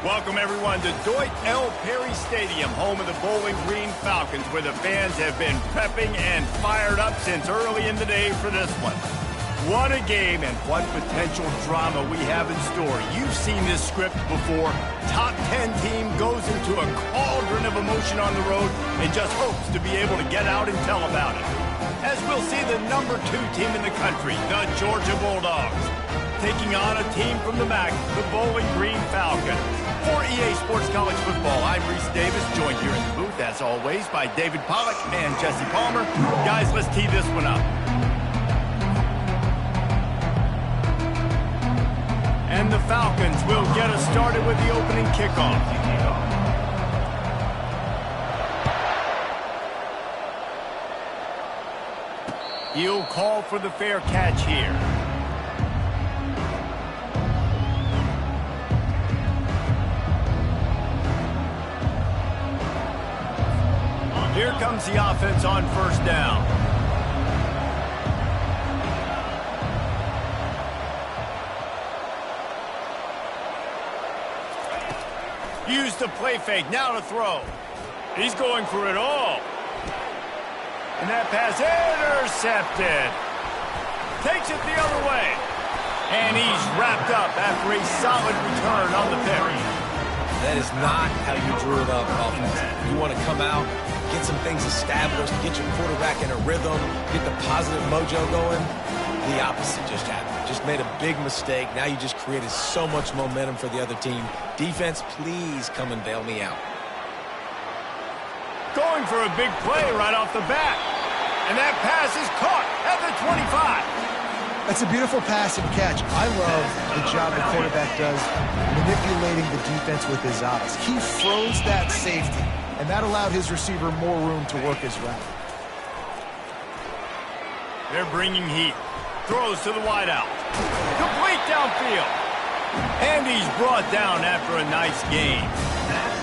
Welcome, everyone, to Deutsch L. Perry Stadium, home of the Bowling Green Falcons, where the fans have been prepping and fired up since early in the day for this one. What a game and what potential drama we have in store. You've seen this script before. Top 10 team goes into a cauldron of emotion on the road and just hopes to be able to get out and tell about it. As we'll see the number 2 team in the country, the Georgia Bulldogs, taking on a team from the MAC, the Bowling Green Falcons. For EA Sports College Football, I'm Reese Davis, joined here in the booth, as always, by David Pollack and Jesse Palmer. Guys, let's tee this one up. And the Falcons will get us started with the opening kickoff. He'll call for the fair catch here. Here comes the offense on first down. Use the play fake, now to throw. He's going for it all. And that pass intercepted. Takes it the other way. And he's wrapped up after a solid return on the pick. That is not how you drew it up offense. You want to come out, get some things established, get your quarterback in a rhythm, get the positive mojo going. The opposite just happened. Just made a big mistake. Now you just created so much momentum for the other team. Defense, please come and bail me out. Going for a big play right off the bat. And that pass is caught at the 25. That's a beautiful pass and catch. I love the job the quarterback does manipulating the defense with his eyes. He froze that safety, and that allowed his receiver more room to work his route. They're bringing heat. Throws to the wideout. Complete downfield. And he's brought down after a nice gain.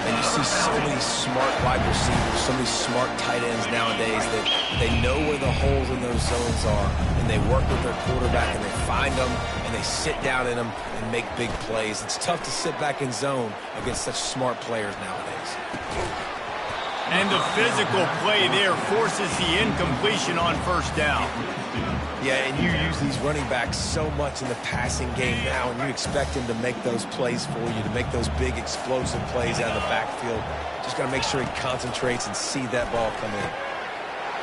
And you see so many smart wide receivers, so many smart tight ends nowadays that they know where the holes in those zones are, and they work with their quarterback, and they find them, and they sit down in them and make big plays. It's tough to sit back in zone against such smart players nowadays. And the physical play there forces the incompletion on first down. Yeah, and you use these running backs so much in the passing game now, and you expect him to make those plays for you, to make those big explosive plays out of the backfield. Just got to make sure he concentrates and see that ball come in.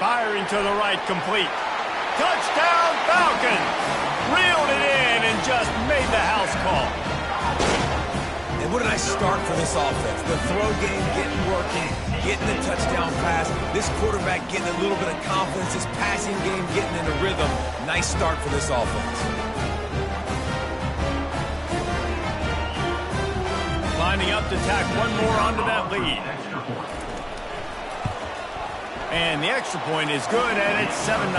Firing to the right, complete. Touchdown, Falcons! Reeled it in and just made the house call. And what a nice start for this offense. The throw game getting working, getting the touchdown pass. This quarterback getting a little bit of confidence. This passing game getting in a rhythm. Nice start for this offense. Lining up to tack one more onto that lead. And the extra point is good, and it's 7-0.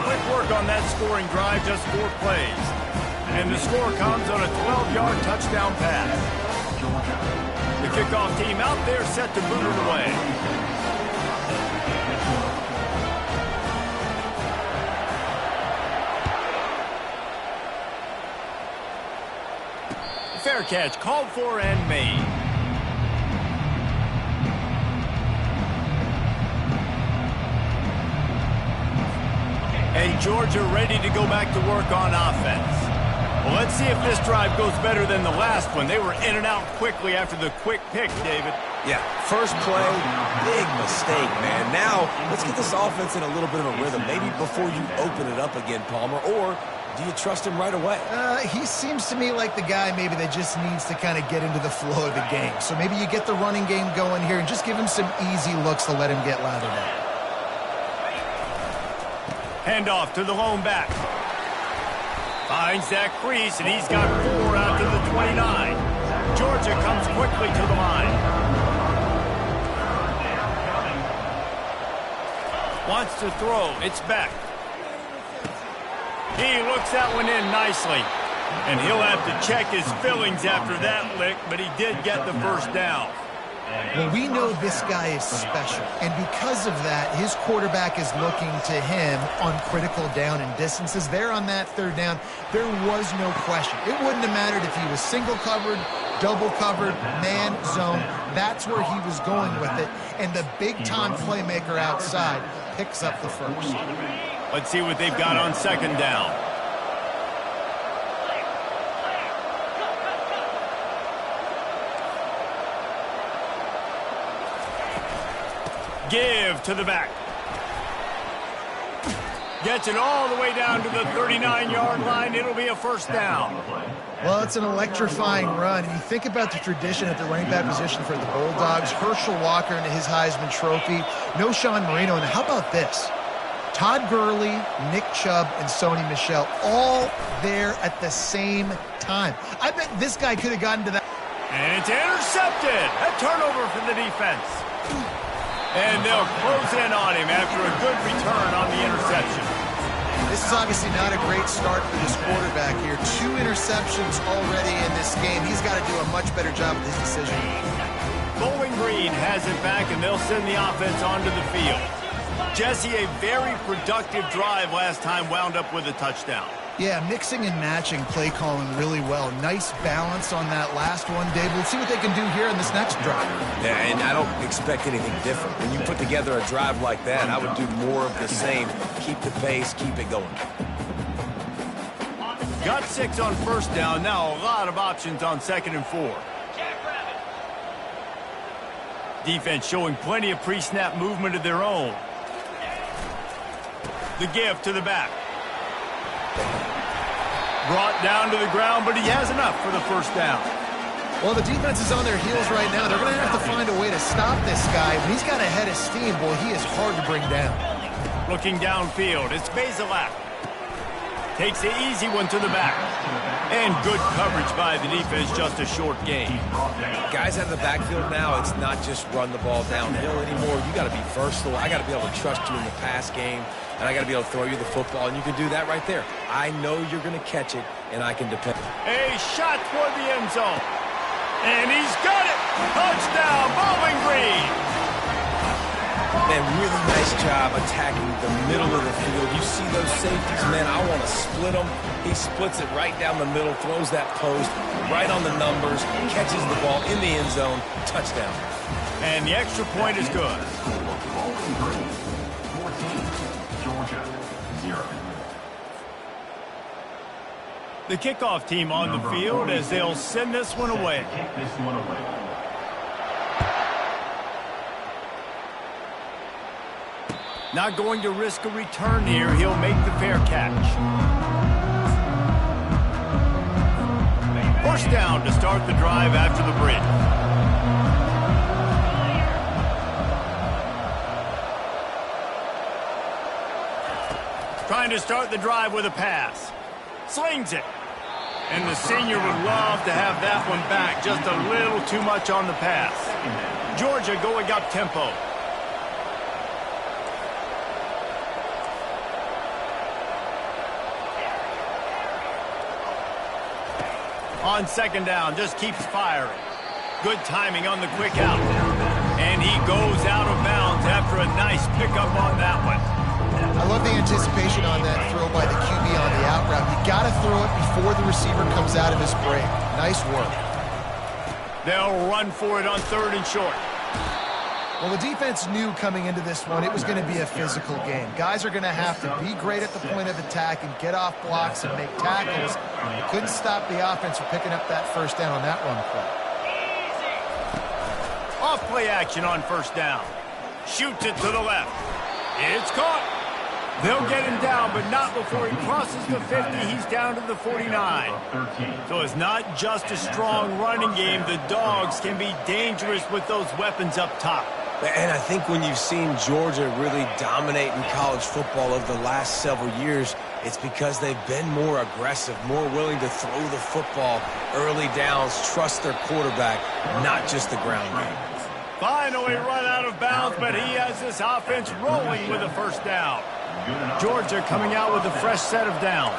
Quick work on that scoring drive, just 4 plays. And the score comes on a 12-yard touchdown pass. The kickoff team out there set to boot it away. Fair catch called for and made. And Georgia ready to go back to work on offense. Well, let's see if this drive goes better than the last one. They were in and out quickly after the quick pick, David. Yeah, first play, big mistake, man. Now, let's get this offense in a little bit of a rhythm. Maybe before you open it up again, Palmer, or do you trust him right away? He seems to me like the guy maybe that just needs to kind of get into the flow of the game. So maybe you get the running game going here and just give him some easy looks to let him get lathered up. Handoff to the lone back. Finds that crease, and he's got 4 out to the 29. Georgia comes quickly to the line. Wants to throw. It's back. He looks that one in nicely. And he'll have to check his fillings after that lick, but he did get the first down. Well, we know this guy is special, and because of that, his quarterback is looking to him on critical down and distances. There on that third down, there was no question. It wouldn't have mattered if he was single covered, double covered, man, zone. That's where he was going with it, and the big-time playmaker outside picks up the first. Let's see what they've got on second down. Give to the back. Gets it all the way down to the 39-yard line. It'll be a first down. Well, it's an electrifying run. And you think about the tradition at the running back position for the Bulldogs. Herschel Walker into his Heisman Trophy. No Sean Marino. And how about this? Todd Gurley, Nick Chubb, and Sony Michel all there at the same time. I bet this guy could have gotten to that. And it's intercepted. A turnover for the defense. And they'll close in on him after a good return on the interception. This is obviously not a great start for this quarterback here. 2 interceptions already in this game. He's got to do a much better job with his decision. Bowling Green has it back, and they'll send the offense onto the field. Jesse, a very productive drive last time, wound up with a touchdown. Yeah, mixing and matching play calling really well. Nice balance on that last one, Dave. Let's see what they can do here in this next drive. Yeah, and I don't expect anything different. When you put together a drive like that, I would do more of the same. Keep the pace, keep it going. Got 6 on first down. Now a lot of options on 2nd and 4. Defense showing plenty of pre-snap movement of their own. The give to the back. Brought down to the ground, but he has enough for the first down. Well, the defense is on their heels right now. They're going to have to find a way to stop this guy. When he's got a head of steam, boy, he is hard to bring down. Looking downfield, it's Bazelak. Takes the easy one to the back. And good coverage by the defense, just a short gain. Guys out of the backfield now, it's not just run the ball downhill anymore. You got to be versatile. I got to be able to trust you in the pass game, and I got to be able to throw you the football, and you can do that right there. I know you're going to catch it, and I can depend. A shot toward the end zone. And he's got it. Touchdown, Bowling Green. Man, really nice job attacking the middle of the field. You see those safeties, man, I want to split them. He splits it right down the middle, throws that post, right on the numbers, catches the ball in the end zone, touchdown. And the extra point is good. The kickoff team on the field as they'll send this one away. Not going to risk a return here. He'll make the fair catch. First down to start the drive after the bridge. Trying to start the drive with a pass. Slings it. And the senior would love to have that one back. Just a little too much on the pass. Georgia going up tempo. On second down, just keeps firing. Good timing on the quick out. And he goes out of bounds after a nice pickup on that one. I love the anticipation on that throw by the QB on the out route. You got to throw it before the receiver comes out of his break. Nice work. They'll run for it on 3rd and short. Well, the defense knew coming into this one it was going to be a physical game. Guys are going to have to be great at the point of attack and get off blocks and make tackles. They couldn't stop the offense from picking up that first down on that run play. Off play action on first down. Shoots it to the left. It's caught. They'll get him down, but not before he crosses the 50. He's down to the 49. So it's not just a strong running game. The Dogs can be dangerous with those weapons up top. And I think when you've seen Georgia really dominate in college football over the last several years, it's because they've been more aggressive, more willing to throw the football early downs, trust their quarterback, not just the ground game. Finally run out of bounds, but he has this offense rolling with a first down. Georgia coming out with a fresh set of downs.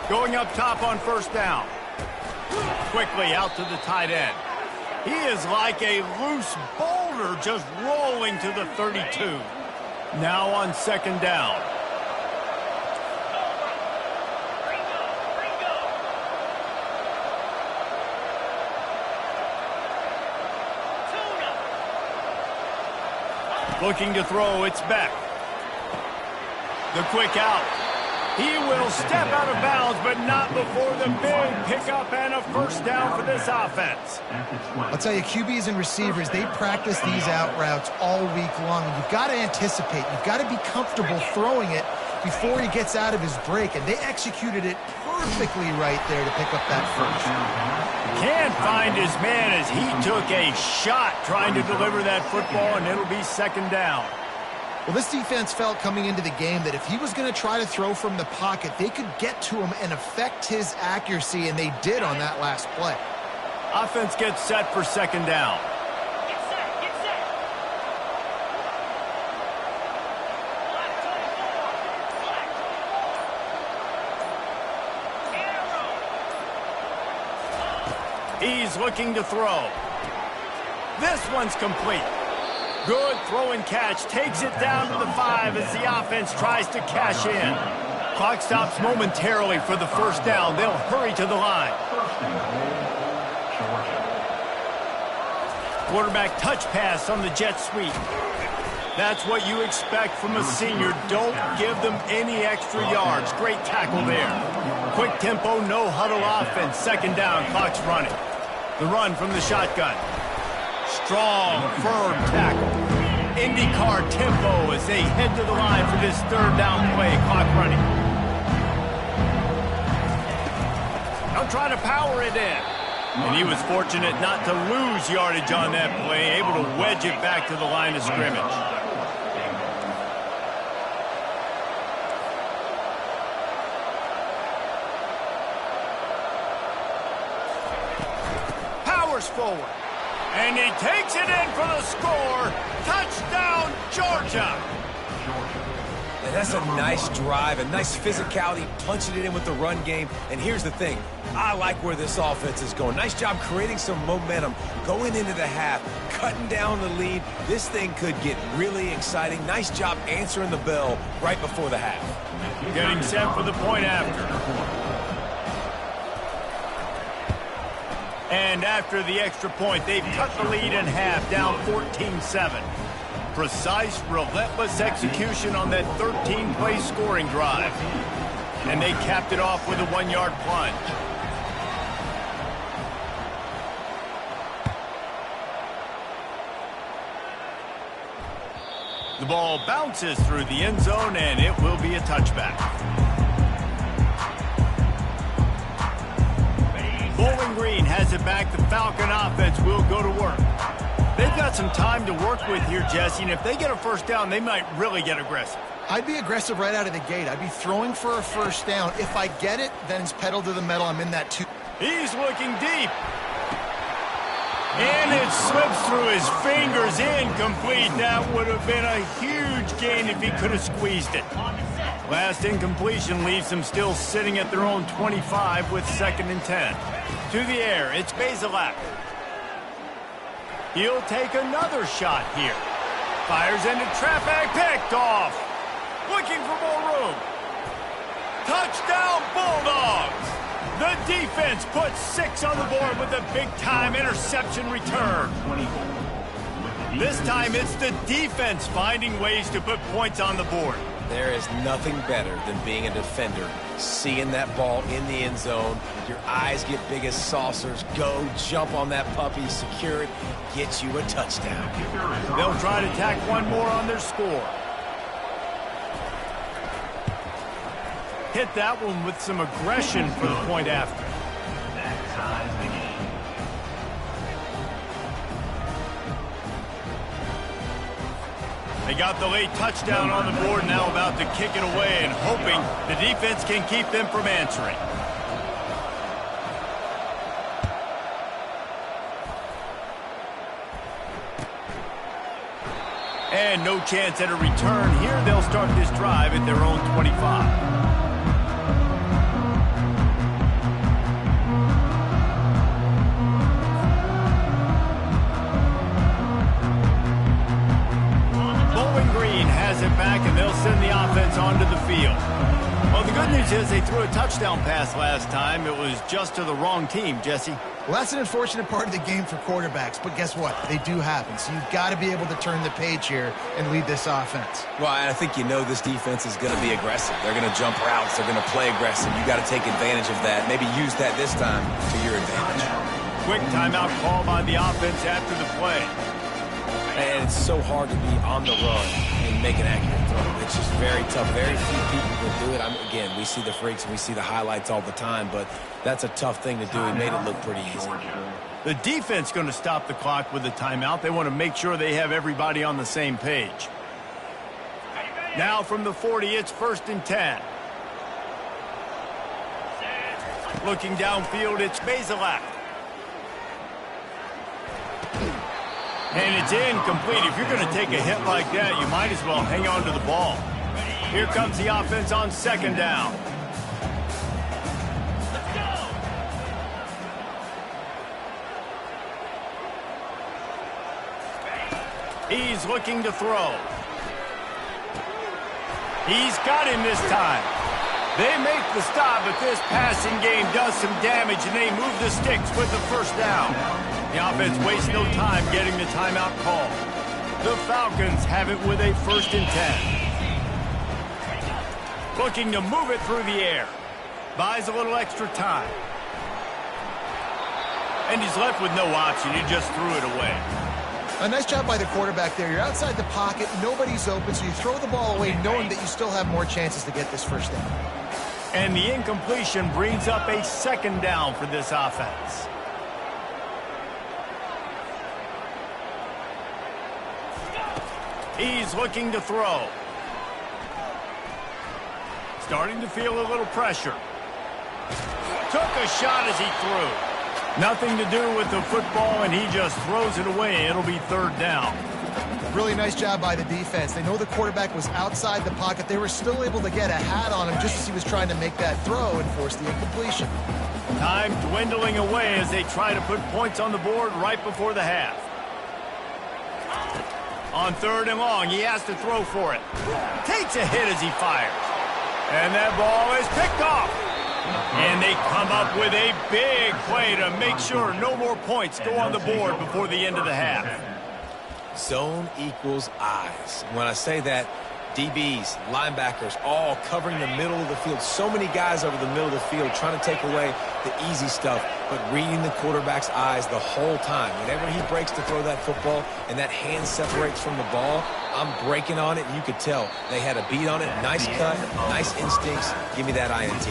Going up top on first down. Quickly out to the tight end. He is like a loose boulder just rolling to the 32. Now on second down. Looking to throw, it's Beck. The quick out. He will step out of bounds, but not before the big pickup and a first down for this offense. I'll tell you, QBs and receivers, they practice these out routes all week long. And you've got to anticipate. You've got to be comfortable throwing it before he gets out of his break. And they executed it perfectly right there to pick up that first. Can't find his man as he took a shot trying to deliver that football, and it'll be second down. Well, this defense felt coming into the game that if he was going to try to throw from the pocket, they could get to him and affect his accuracy, and they did on that last play. Offense gets set for second down. Get set, get set. He's looking to throw. This one's complete. Good throw and catch. Takes it down to the 5 as the offense tries to cash in. Clock stops momentarily for the first down. They'll hurry to the line. Quarterback touch pass on the jet sweep. That's what you expect from a senior. Don't give them any extra yards. Great tackle there. Quick tempo, no huddle offense. Second down, clock's running. The run from the shotgun. Strong, firm tackle. IndyCar tempo as they head to the line for this third down play. Clock running. They'll try to power it in. And he was fortunate not to lose yardage on that play, able to wedge it back to the line of scrimmage. Powers forward. And he takes it in for the score. Touchdown, Georgia. And that's a nice drive, a nice physicality, punching it in with the run game. And here's the thing. I like where this offense is going. Nice job creating some momentum, going into the half, cutting down the lead. This thing could get really exciting. Nice job answering the bell right before the half. Getting set for the point after. And after the extra point, they've cut the lead in half, down 14-7. Precise, relentless execution on that 13-play scoring drive. And they capped it off with a 1-yard plunge. The ball bounces through the end zone, and it will be a touchback. Bowling Green has it back. The Falcon offense will go to work. They've got some time to work with here, Jesse, and if they get a first down, they might really get aggressive. I'd be aggressive right out of the gate. I'd be throwing for a first down. If I get it, then it's pedal to the metal. I'm in that 2. He's looking deep. And it slips through his fingers, incomplete. That would have been a huge gain if he could have squeezed it. Last incompletion leaves them still sitting at their own 25 with 2nd and 10. To the air, it's Bazelak. He'll take another shot here. Fires into traffic, picked off. Looking for more room. Touchdown, Bulldogs! The defense puts 6 on the board with a big-time interception return. This time, it's the defense finding ways to put points on the board. There is nothing better than being a defender, seeing that ball in the end zone. Your eyes get big as saucers. Go, jump on that puppy, secure it, get you a touchdown. They'll try to tack one more on their score. Hit that one with some aggression for the point after. They got the late touchdown on the board, now about to kick it away and hoping the defense can keep them from answering. And no chance at a return here. They'll start this drive at their own 25. field. Well, the good news is they threw a touchdown pass last time. It was just to the wrong team, Jesse. Well, that's an unfortunate part of the game for quarterbacks, but guess what? They do happen, so you've got to be able to turn the page here and lead this offense. Well, I think this defense is going to be aggressive. They're going to jump routes. They're going to play aggressive. You got to take advantage of that. Maybe use that this time to your advantage. Quick timeout call by the offense after the play. And it's so hard to be on the run and make an accurate throw. It's just very tough. Very few people can do it. Again, we see the freaks and we see the highlights all the time, but that's a tough thing to do. He made it look pretty easy. The defense going to stop the clock with the timeout. They want to make sure they have everybody on the same page. Now from the 40, it's 1st and 10. Looking downfield, it's Bazelak. And it's incomplete. If you're going to take a hit like that, you might as well hang on to the ball. Here comes the offense on 2nd down. He's looking to throw. He's got him this time. They make the stop, but this passing game does some damage, and they move the sticks with the 1st down. The offense wastes no time getting the timeout call. The Falcons have it with a 1st and 10. Looking to move it through the air. Buys a little extra time. And he's left with no option. He just threw it away. A nice job by the quarterback there. You're outside the pocket. Nobody's open, so you throw the ball away knowing that you still have more chances to get this 1st down. And the incompletion brings up a 2nd down for this offense. He's looking to throw. Starting to feel a little pressure. Took a shot as he threw. Nothing to do with the football, and he just throws it away. It'll be 3rd down. Really nice job by the defense. They know the quarterback was outside the pocket. They were still able to get a hat on him just as he was trying to make that throw and force the incompletion. Time dwindling away as they try to put points on the board right before the half. On 3rd and long, he has to throw for it. Takes a hit as he fires. And that ball is picked off. And they come up with a big play to make sure no more points go on the board before the end of the half. Zone equals eyes. When I say that, DBs, linebackers, all covering the middle of the field. So many guys over the middle of the field trying to take away the easy stuff, but reading the quarterback's eyes the whole time. Whenever he breaks to throw that football and that hand separates from the ball, I'm breaking on it, and you could tell they had a beat on it. Nice cut, nice instincts. Give me that INT.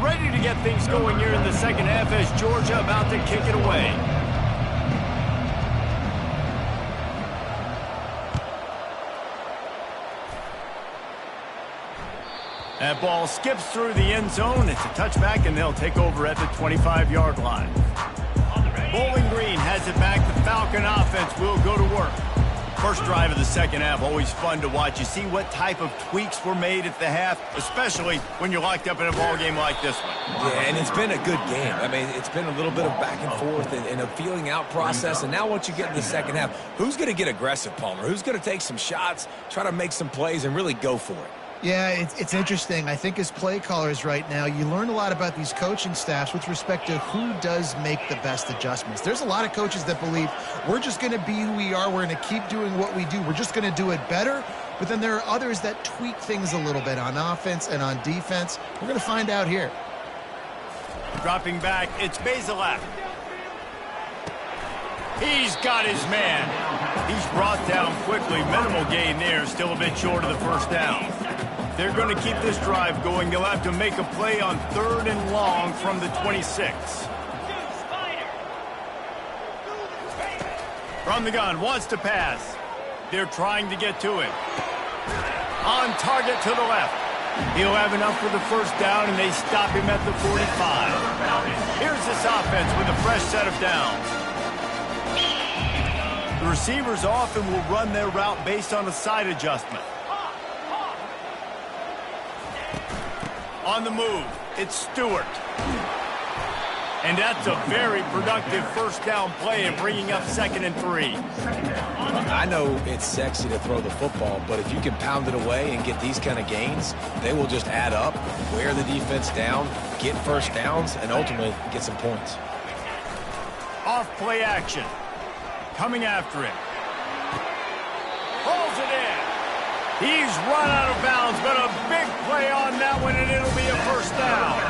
Ready to get things going here in the 2nd half as Georgia about to kick it away. That ball skips through the end zone. It's a touchback, and they'll take over at the 25-yard line. Bowling Green has it back. The Falcon offense will go to work. First drive of the 2nd half, always fun to watch. You see what type of tweaks were made at the half, especially when you're locked up in a ball game like this one. Yeah, and it's been a good game. I mean, it's been a little bit of back and forth and a feeling out process. And now once you get in the 2nd half, who's going to get aggressive, Palmer? Who's going to take some shots, try to make some plays, and really go for it? Yeah, it's interesting. I think as play callers right now, you learn a lot about these coaching staffs with respect to who does make the best adjustments. There's a lot of coaches that believe we're just going to be who we are. We're going to keep doing what we do. We're just going to do it better. But then there are others that tweak things a little bit on offense and on defense. We're going to find out here. Dropping back, it's Bazelak. He's got his man. He's brought down quickly. Minimal gain there, still a bit short of the 1st down. They're going to keep this drive going. They'll have to make a play on 3rd and long from the 26. From the gun, wants to pass. They're trying to get to it. On target to the left. He'll have enough for the 1st down, and they stop him at the 45. Here's this offense with a fresh set of downs. The receivers often will run their route based on a side adjustment. On the move, it's Stewart. And that's a very productive first down play and bringing up 2nd and 3. I know it's sexy to throw the football, but if you can pound it away and get these kind of gains, they will just add up, wear the defense down, get first downs, and ultimately get some points. Off play action. Coming after him. Pulls it in. He's run out of bounds, but a big play on that one, and it'll be a first down.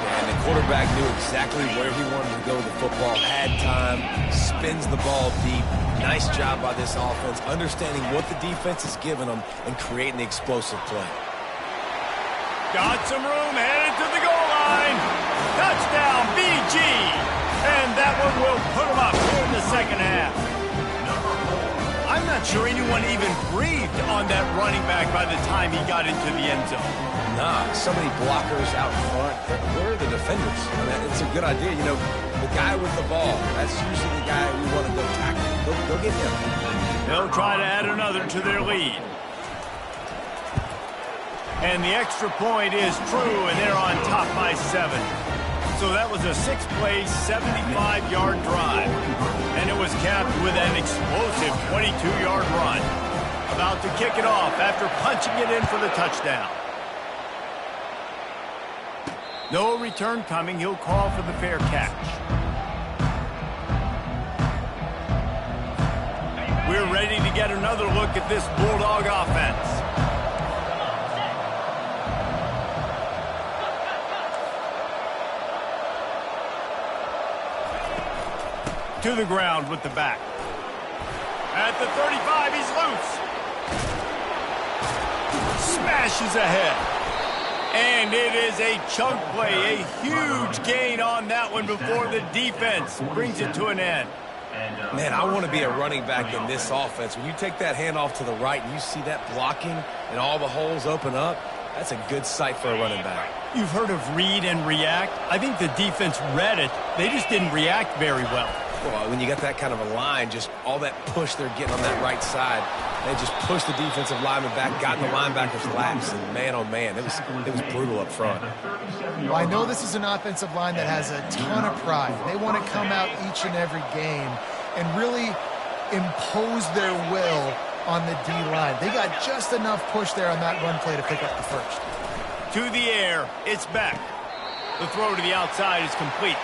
And the quarterback knew exactly where he wanted to go with the football, had time, spins the ball deep. Nice job by this offense, understanding what the defense is giving them and creating the explosive play. Got some room, headed to the goal line. Touchdown, BG. And that one will put him up here in the second half. I'm not sure anyone even breathed on that running back by the time he got into the end zone. Nah, so many blockers out front. Where are the defenders? I mean, it's a good idea. You know, the guy with the ball, that's usually the guy we want to go tackle. Go get him. They'll try to add another to their lead. And the extra point is true, and they're on top by 7. So that was a 6-play, 75-yard drive. And it was capped with an explosive 22-yard run. About to kick it off after punching it in for the touchdown. No return coming. He'll call for the fair catch. We're ready to get another look at this Bulldog offense. To the ground with the back. At the 35, he's loose. Smashes ahead. And it is a chunk play, a huge gain on that one before the defense brings it to an end. Man, I want to be a running back in this offense. When you take that handoff to the right and you see that blocking and all the holes open up, that's a good sight for a running back. You've heard of read and react. I think the defense read it. They just didn't react very well. Well, when you got that kind of a line, just all that push they're getting on that right side, they just pushed the defensive lineman back, got in the linebacker's laps, and man, oh man, it was brutal up front. Well, I know this is an offensive line that has a ton of pride. They want to come out each and every game and really impose their will on the D-line. They got just enough push there on that run play to pick up the first. To the air, it's back. The throw to the outside is complete.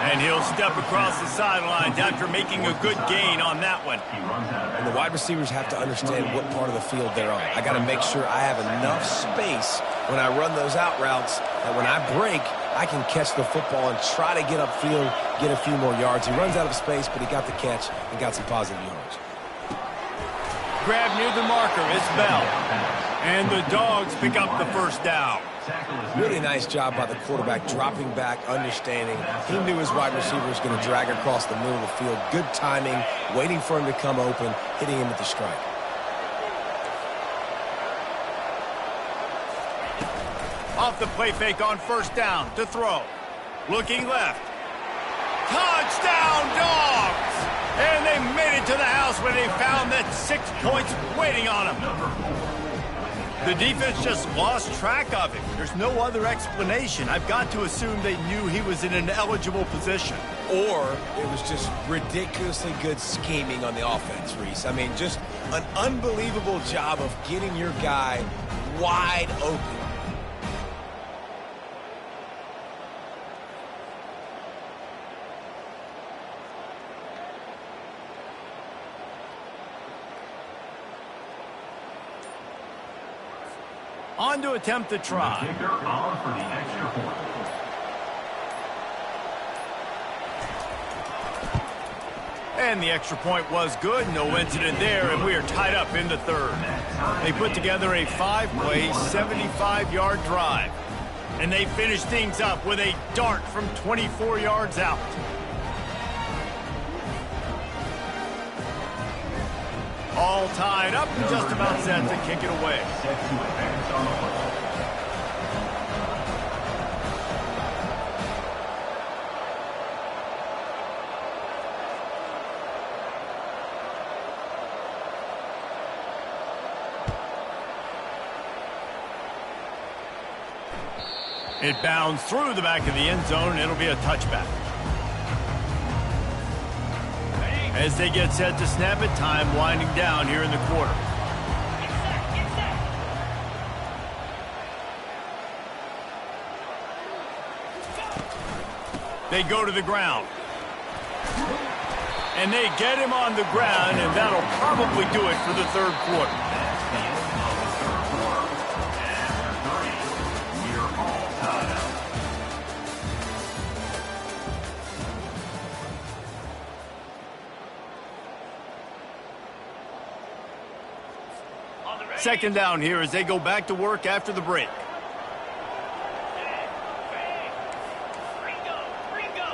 And he'll step across the sidelines after making a good gain on that one. And the wide receivers have to understand what part of the field they're on. I got to make sure I have enough space when I run those out routes that when I break, I can catch the football and try to get upfield, get a few more yards. He runs out of space, but he got the catch and got some positive yards. Grab near the marker, it's Bell. And the Dogs pick up the first down. Really nice job by the quarterback, dropping back, understanding. He knew his wide receiver was going to drag across the middle of the field. Good timing, waiting for him to come open, hitting him with the strike. Off the play fake on first down to throw. Looking left. Touchdown, Dogs! And they made it to the house when they found that 6 points waiting on them. The defense just lost track of him. There's no other explanation. I've got to assume they knew he was in an eligible position. Or it was just ridiculously good scheming on the offense, Reese. I mean, just an unbelievable job of getting your guy wide open. On to attempt the try. Kicker on for the extra point. And the extra point was good. No incident there, and we are tied up in the third. They put together a 5-play, 75-yard drive. And they finish things up with a dart from 24 yards out. All tied up and just about set to kick it away. Set to advance on the football. It bounds through the back of the end zone. It'll be a touchback. As they get set to snap it, time winding down here in the quarter. Get set, get set. They go to the ground. And they get him on the ground, and that'll probably do it for the third quarter. That's the end of the third quarter. And we're all tied up. On the ready. Second down here as they go back to work after the break. Ringo, Ringo.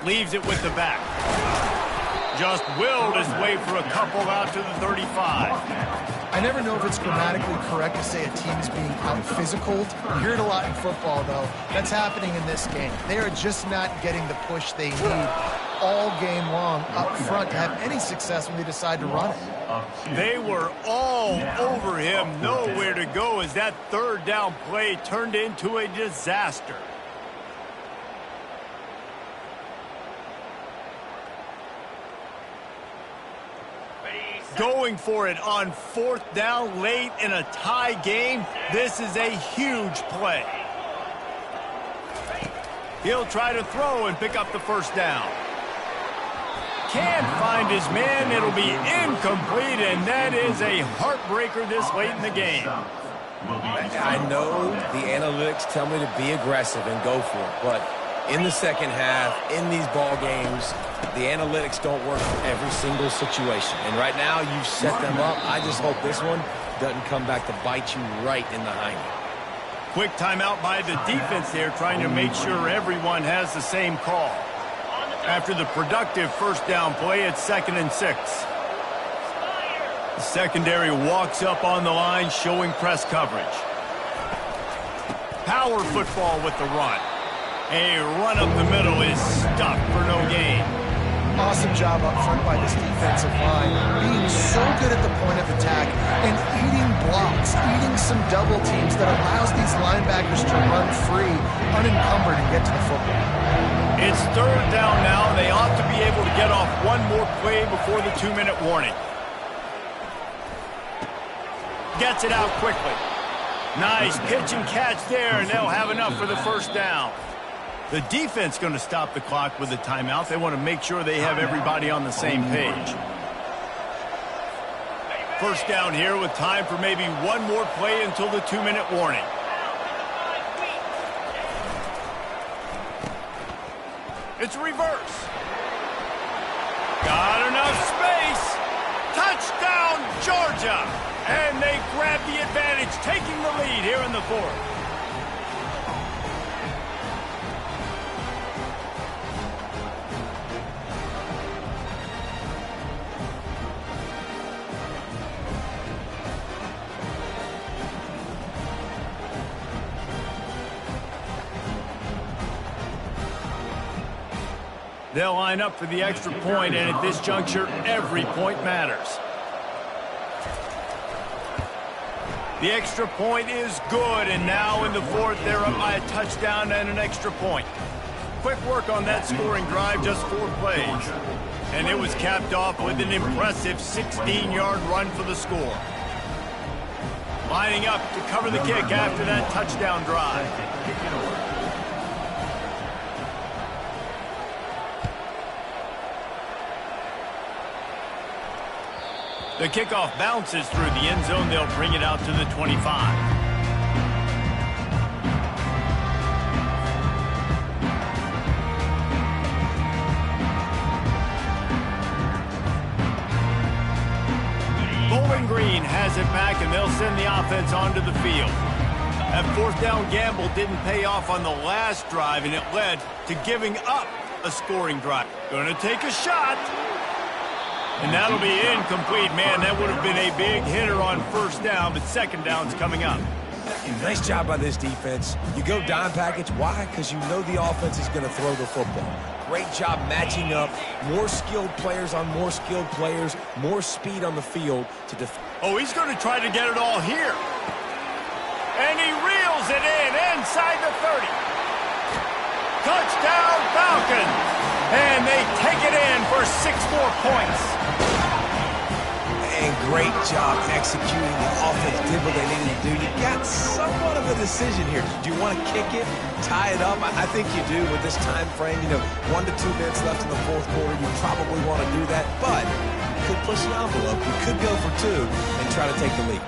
Leaves it with the back. Just willed his way for a couple out to the 35. I never know if it's grammatically correct to say a team is being out-physicaled. You hear it a lot in football, though. That's happening in this game. They are just not getting the push they need all game long up front to have any success when they decide to run it. They were all over him, nowhere to go as that third down play turned into a disaster. Ready, set. Going for it on fourth down late in a tie game. This is a huge play. He'll try to throw and pick up the first down. Can't find his man. It'll be incomplete, and that is a heartbreaker this late in the game. I know the analytics tell me to be aggressive and go for it, but in the second half, in these ball games, the analytics don't work for every single situation. And right now, you've set them up. I just hope this one doesn't come back to bite you right in the hiney. Quick timeout by the defense there, trying to make sure everyone has the same call. After the productive first down play, it's 2nd and 6. The secondary walks up on the line, showing press coverage. Power football with the run. A run up the middle is stuffed for no gain. Awesome job up front by this defensive line, being so good at the point of attack and eating blocks, eating some double teams that allows these linebackers to run free, unencumbered, and get to the football. It's third down now. They ought to be able to get off one more play before the 2-minute warning. Gets it out quickly. Nice pitch and catch there, and they'll have enough for the first down. The defense going to stop the clock with a timeout. They want to make sure they have everybody on the same page. First down here with time for maybe one more play until the 2-minute warning. It's reverse. Got enough space. Touchdown, Georgia. And they grab the advantage, taking the lead here in the fourth. They'll line up for the extra point, and at this juncture, every point matters. The extra point is good, and now in the fourth, they're up by a touchdown and an extra point. Quick work on that scoring drive, just 4 plays. And it was capped off with an impressive 16-yard run for the score. Lining up to cover the kick after that touchdown drive. The kickoff bounces through the end zone. They'll bring it out to the 25. Bowling Green has it back, and they'll send the offense onto the field. That fourth down gamble didn't pay off on the last drive, and it led to giving up a scoring drive. Going to take a shot. And that'll be incomplete. Man, that would have been a big hitter on first down, but second down's coming up. Nice job by this defense. You go dime package. Why? Because you know the offense is going to throw the football. Great job matching up. More skilled players on more skilled players. More speed on the field to defend. Oh, he's going to try to get it all here. And he reels it in inside the 30. Touchdown, Falcons. And they take it in for 6 more points. And great job executing. The offense did what they needed to do. You got somewhat of a decision here. Do you want to kick it, tie it up? I think you do with this time frame. 1 to 2 minutes left in the fourth quarter. You probably want to do that, but you could push the envelope. You could go for 2 and try to take the lead.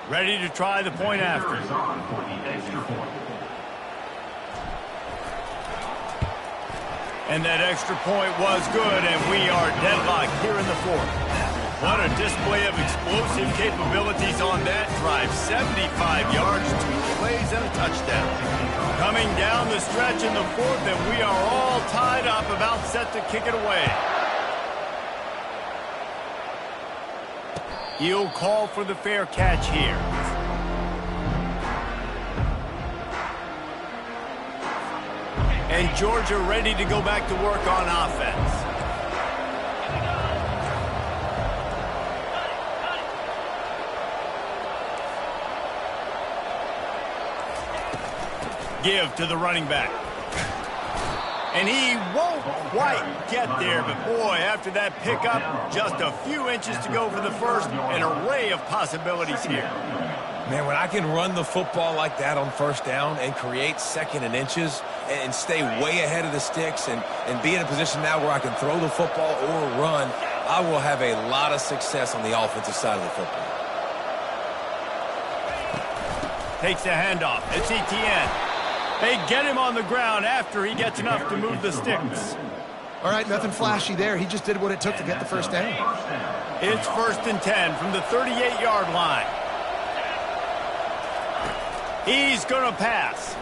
Ready to try the point after. On for the extra point. And that extra point was good, and we are deadlocked here in the fourth. What a display of explosive capabilities on that drive. 75 yards, 2 plays, and a touchdown. Coming down the stretch in the fourth, and we are all tied up, about set to kick it away. He'll call for the fair catch here. And Georgia ready to go back to work on offense. Give to the running back. And he won't quite get there, but boy, after that pickup, just a few inches to go for the first. An array of possibilities here. Man, when I can run the football like that on first down and create 2nd and inches and stay way ahead of the sticks and be in a position now where I can throw the football or run, I will have a lot of success on the offensive side of the football. Takes the handoff. It's Etienne. They get him on the ground after he gets enough to move the sticks. All right, nothing flashy there. He just did what it took to get the first down. It's 1st and 10 from the 38-yard line. He's going to pass.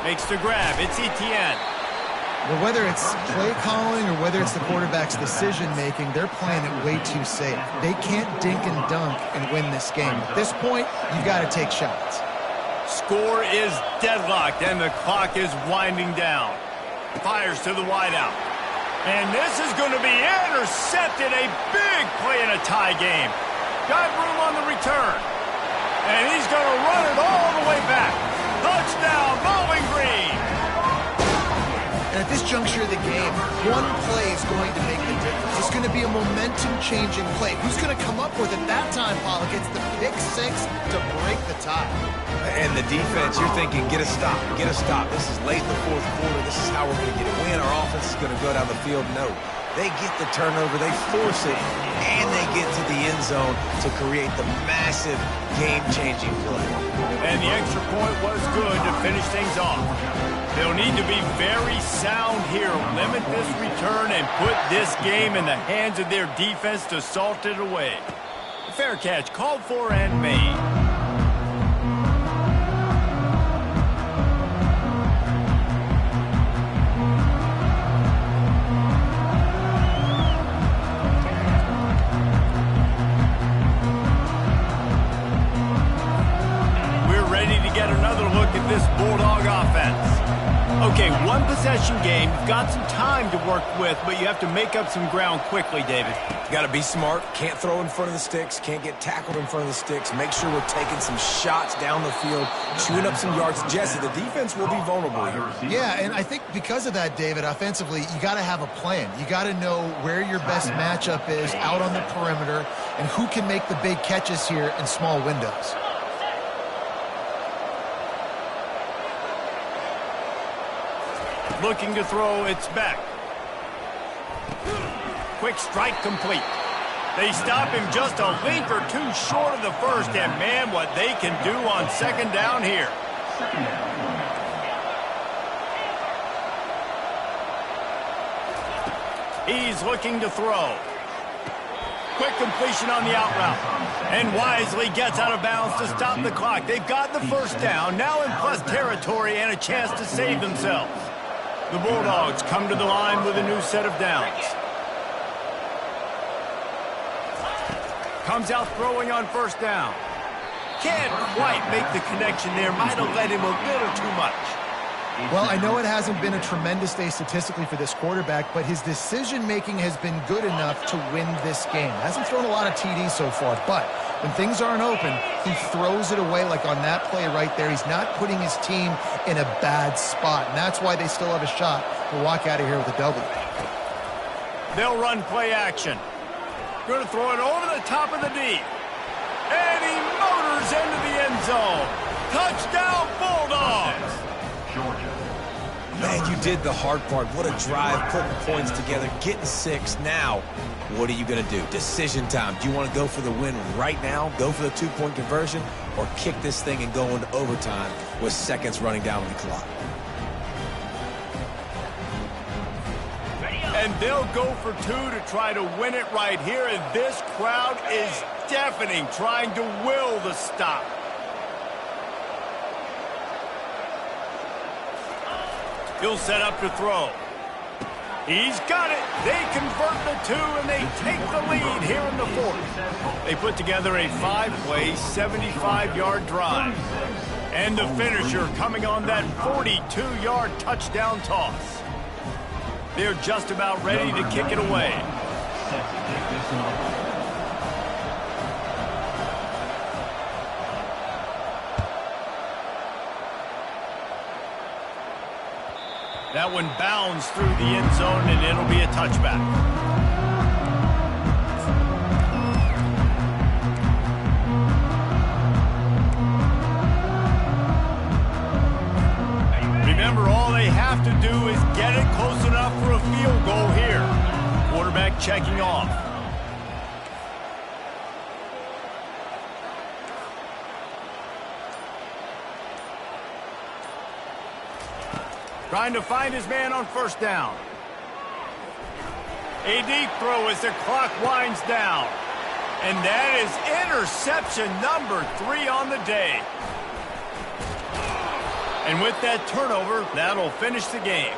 Makes the grab. It's Etienne. Well, whether it's play calling or whether it's the quarterback's decision-making, they're playing it way too safe. They can't dink and dunk and win this game. At this point, you've got to take shots. Score is deadlocked, and the clock is winding down. Fires to the wideout. And this is going to be intercepted. A big play in a tie game. Got room on the return. And he's going to run it all the way back. Touchdown, Bowling Green. And at this juncture of the game, one play is going to make the difference. It's going to be a momentum-changing play. Who's going to come up with it that time, Pollock? It's the pick 6 to break the tie. And the defense, you're thinking, get a stop, get a stop. This is late in the fourth quarter. This is how we're going to get a win. Our offense is going to go down the field. No. They get the turnover, they force it, and they get to the end zone to create the massive game-changing play. And the extra point was good to finish things off. They'll need to be very sound here, limit this return, and put this game in the hands of their defense to salt it away. Fair catch called for and made. This Bulldog offense. Okay, one possession game. You've got some time to work with, but you have to make up some ground quickly, David. Got to be smart. Can't throw in front of the sticks. Can't get tackled in front of the sticks. Make sure we're taking some shots down the field, chewing up some yards. Jesse, the defense will be vulnerable here. Yeah, and I think because of that, David, offensively, you got to have a plan. You got to know where your best matchup is out on the perimeter and who can make the big catches here in small windows. Looking to throw, it's back. Quick strike complete. They stop him just a length or two short of the first, and man, what they can do on 2nd down here. He's looking to throw. Quick completion on the out route. And wisely gets out of bounds to stop the clock. They've got the first down, now in plus territory and a chance to save themselves. The Bulldogs come to the line with a new set of downs. Comes out throwing on 1st down. Can't quite make the connection there. Might have led him a little too much. Well, I know it hasn't been a tremendous day statistically for this quarterback, but his decision-making has been good enough to win this game. Hasn't thrown a lot of TDs so far, but when things aren't open, he throws it away like on that play right there. He's not putting his team in a bad spot, and that's why they still have a shot to walk out of here with a W. They'll run play action. Going to throw it over the top of the D. And he motors into the end zone. Touchdown, Bulldogs! Georgia. Man, you did the hard part. What a drive, putting points together, getting 6. Now, what are you going to do? Decision time. Do you want to go for the win right now, go for the 2-point conversion, or kick this thing and go into overtime with seconds running down on the clock? And they'll go for 2 to try to win it right here, and this crowd is deafening, trying to will the stop. He'll set up to throw. He's got it. They convert the 2, and they take the lead here in the 4th. They put together a 5-play, 75-yard drive. And the finisher coming on that 42-yard touchdown toss. They're just about ready to kick it away. That one bounds through the end zone, and it'll be a touchback. Remember, all they have to do is get it close enough for a field goal here. Quarterback checking off. Trying to find his man on first down. A deep throw as the clock winds down. And that is interception number 3 on the day. And with that turnover, that'll finish the game.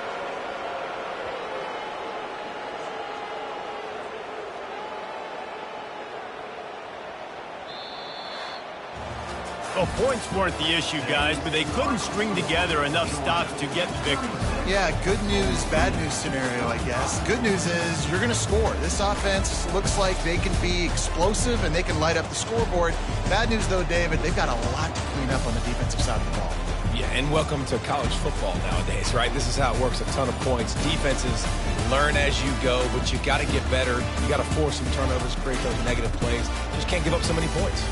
Well, points weren't the issue, guys, but they couldn't string together enough stops to get the victory. Yeah, good news, bad news scenario, I guess. Good news is you're going to score. This offense looks like they can be explosive and they can light up the scoreboard. Bad news, though, David, they've got a lot to clean up on the defensive side of the ball. Yeah, and welcome to college football nowadays, right? This is how it works, a ton of points. Defenses learn as you go, but you got to get better. You got to force some turnovers, create those negative plays. Just can't give up so many points.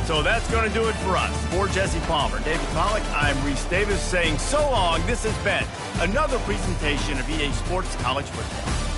So that's going to do it for us. For Jesse Palmer, David Pollack, I'm Reese Davis saying so long. This has been another presentation of EA Sports College Football.